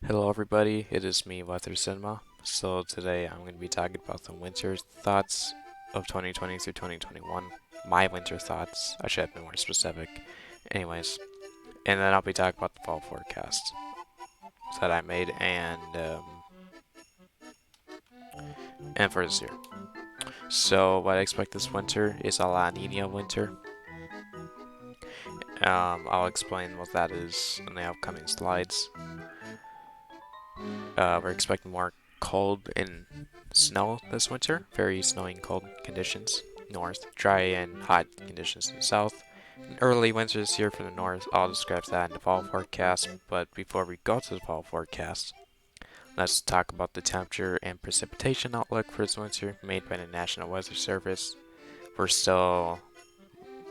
Hello everybody, it is me, Weather Cinema. So today I'm going to be talking about the winter thoughts of 2020 through 2021. My winter thoughts, I should have been more specific. Anyways, and then I'll be talking about the fall forecast that I made and for this year. So what I expect this winter is a La Nina winter. I'll explain what that is in the upcoming slides. We're expecting more cold and snow this winter. Very snowy and cold conditions north. Dry and hot conditions in the south. Early winter this year for the north. I'll describe that in the fall forecast. But before we go to the fall forecast, let's talk about the temperature and precipitation outlook for this winter made by the National Weather Service. We're still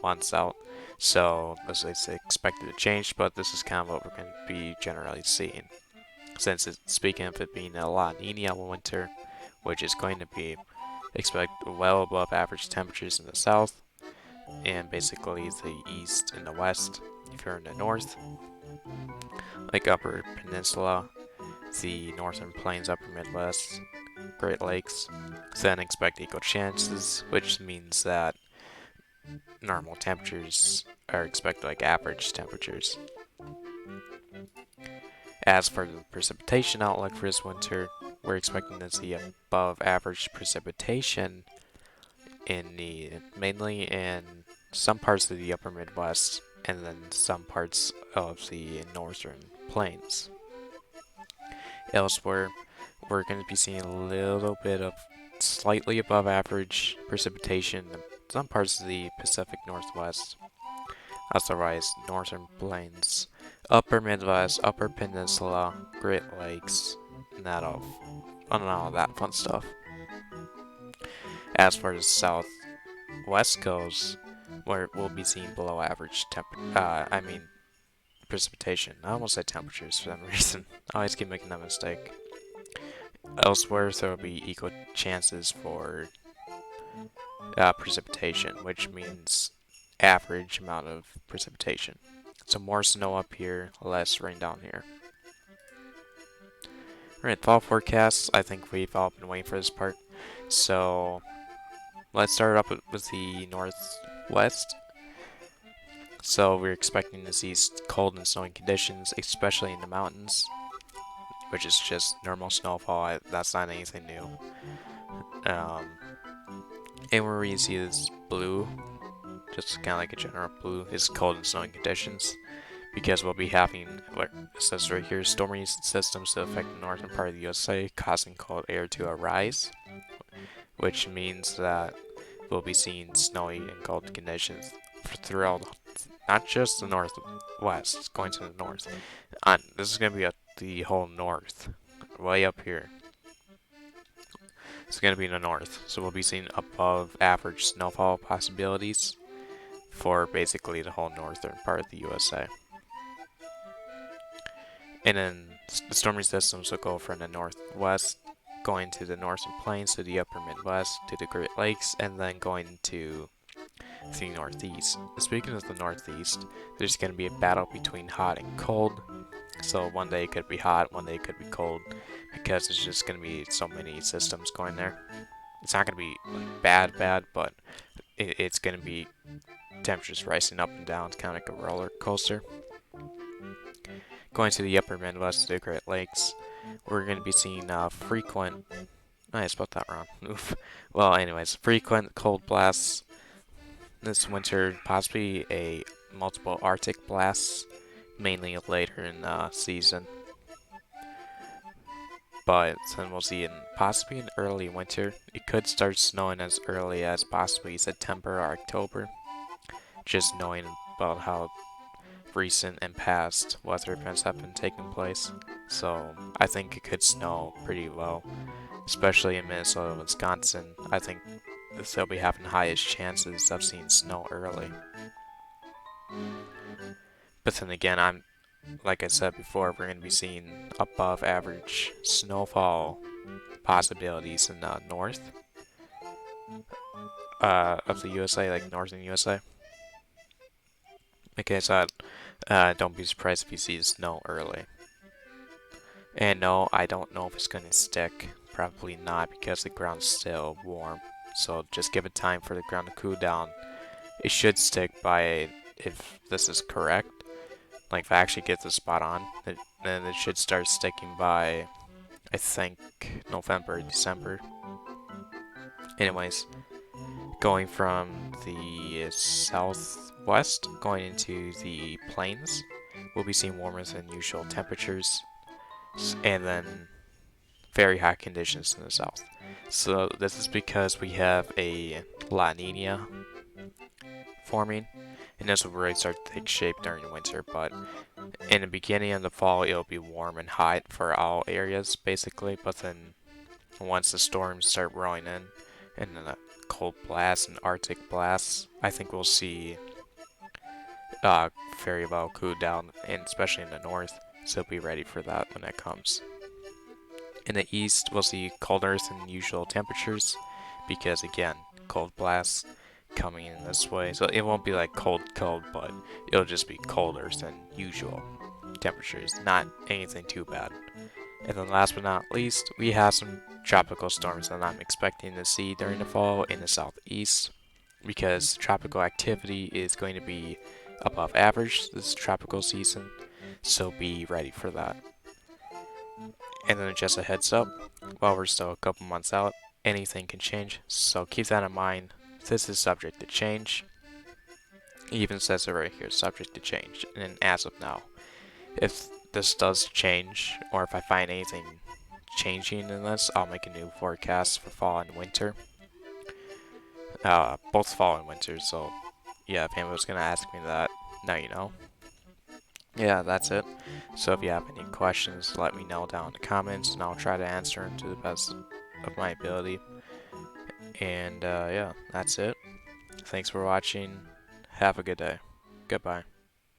months out, so it's expected to change, but this is kind of what we're going to be generally seeing. Since it's speaking of it being a La Nina winter, which is going to be expect well above average temperatures in the south and basically the east and the west. If you're in the north, like Upper Peninsula, the Northern Plains, Upper Midwest, Great Lakes, then expect equal chances, which means that normal temperatures are expected like average temperatures. As for the precipitation outlook for this winter, we're expecting to see above average precipitation mainly in some parts of the upper Midwest and then some parts of the northern plains. Elsewhere, we're going to be seeing a little bit of slightly above average precipitation in some parts of the Pacific Northwest. Otherwise, northern plains, upper Midwest, upper peninsula, Great Lakes, and all that fun stuff. As far as southwest goes, where we'll be seeing below average precipitation. I almost said temperatures for some reason. I always keep making that mistake. Elsewhere, there will be equal chances for precipitation, which means average amount of precipitation. So more snow up here, less rain down here. Alright, fall forecasts. I think we've all been waiting for this part. So let's start up with the northwest. So we're expecting to see cold and snowy conditions, especially in the mountains, which is just normal snowfall. That's not anything new. And where we see this blue, just kind of like a general blue, is cold and snowy conditions. Because we'll be having, what it says right here, stormy systems to affect the northern part of the USA, causing cold air to arise, which means that we'll be seeing snowy and cold conditions throughout, not just the northwest, going to the north. This is going to be the whole north, way up here. It's going to be in the north, so we'll be seeing above average snowfall possibilities for basically the whole northern part of the USA. And then the stormy systems will go from the northwest, going to the northern plains, to the upper Midwest, to the Great Lakes, and then going to the northeast. Speaking of the northeast, there's going to be a battle between hot and cold. So one day it could be hot, one day it could be cold, because there's just going to be so many systems going there. It's not going to be like bad, but it's going to be temperatures rising up and down. It's kind of like a roller coaster. Going to the upper Midwest to the Great Lakes, we're going to be seeing frequent. I spelled that wrong. Oof. Well, anyways, frequent cold blasts this winter, possibly a multiple Arctic blasts, mainly later in the season. But then we'll see in possibly in early winter. It could start snowing as early as possibly September or October. Just knowing about how recent and past weather events have been taking place. So I think it could snow pretty well, especially in Minnesota and Wisconsin. I think they'll be having highest chances of seeing snow early. But then again, like I said before, we're going to be seeing above average snowfall possibilities in the north of the USA, like northern USA. Okay, so don't be surprised if you see snow early. And no, I don't know if it's going to stick. Probably not because the ground's still warm. So just give it time for the ground to cool down. It should stick by, if this is correct, like if I actually get the spot on, then it should start sticking by, I think, November, December. Anyways, going from the southwest, going into the plains, we'll be seeing warmer than usual temperatures, and then very hot conditions in the south. So this is because we have a La Nina forming, and this will really start to take shape during the winter. But in the beginning of the fall, it'll be warm and hot for all areas, basically. But then once the storms start rolling in, and then the cold blasts and Arctic blasts, I think we'll see very well cool down, and especially in the north. So be ready for that when that comes. In the east, we'll see colder than usual temperatures because, again, cold blasts coming in this way. So it won't be like cold, cold, but it'll just be colder than usual temperatures. Not anything too bad. And then last but not least, we have some tropical storms that I'm expecting to see during the fall in the southeast because tropical activity is going to be above average this tropical season. So be ready for that. And then just a heads up, while we're still a couple months out, anything can change, so keep that in mind. This is subject to change. It even says it right here, subject to change. And as of now, if this does change, or if I find anything changing in this, I'll make a new forecast for fall and winter. Both fall and winter, so yeah, if anyone's gonna ask me that, now you know. Yeah, that's it. So if you have any questions, let me know down in the comments, and I'll try to answer them to the best of my ability. And yeah, that's it. Thanks for watching. Have a good day. Goodbye.